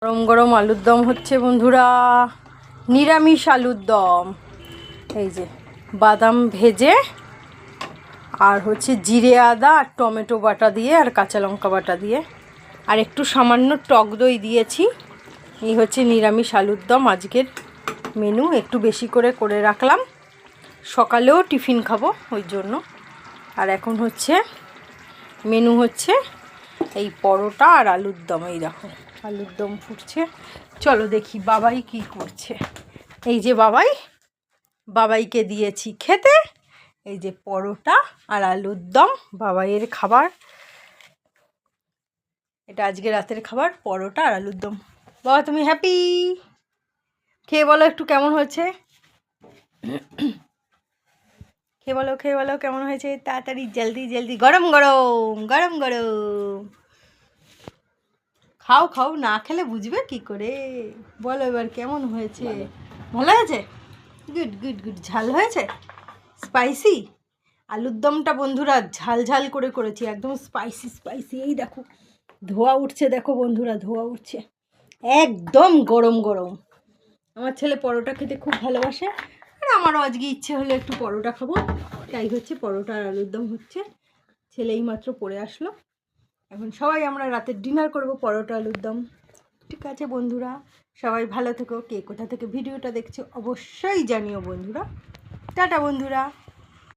গরম গরম আলুর দম হচ্ছে বন্ধুরা, নিরামিষ আলুর দম। এই যে বাদাম ভেজে আর হচ্ছে জিরে আদা আর টমেটো বাটা দিয়ে আর কাঁচা লঙ্কা বাটা দিয়ে আর একটু সামান্য টক দই দিয়েছি। এই হচ্ছে নিরামিষ আলুর দম আজকের মেনু। একটু বেশি করে রাখলাম, সকালেও টিফিন খাবো ওই জন্য। আর এখন হচ্ছে মেনু হচ্ছে এই পরোটা আর আলুর দম। এই দেখো আলুর দম ফুটছে, চলো দেখি বাবাই কি করছে। এই যে বাবাইকে দিয়েছি খেতে এই যে পরোটা আর আলুর দম, বাবাইয়ের খাবার। এটা আজকে রাতের খাবার, পরোটা আর আলুর দম। বাবা তুমি হ্যাপি? খেয়ে বলো একটু কেমন হয়েছে, খেয়ে বলো কেমন হয়েছে, তাড়াতাড়ি জলদি জলদি। গরম গরম গরম গরম খাও, না খেলে বুঝবে কি করে। বলো এবার কেমন হয়েছে? ভালো হয়েছে? গুড। ঝাল হয়েছে? স্পাইসি আলুর দমটা বন্ধুরা, ঝাল করে করেছি, একদম স্পাইসি। এই দেখো ধোয়া উঠছে, দেখো বন্ধুরা ধোয়া উঠছে, একদম গরম। আমার ছেলে পরোটা খেতে খুব ভালোবাসে, আর আমারও আজকে ইচ্ছে হলো একটু পরোটা খাবো, তাই হচ্ছে পরোটা আর আলুর দম হচ্ছে। ছেলে এই মাত্র পড়ে আসলো, এখন সবাই আমরা রাতের ডিনার করব পরোটা আলুর দম। ঠিক আছে বন্ধুরা, সবাই ভালো থেকো। কে কোথা থেকে ভিডিওটা দেখছো অবশ্যই জানিও বন্ধুরা। টাটা বন্ধুরা।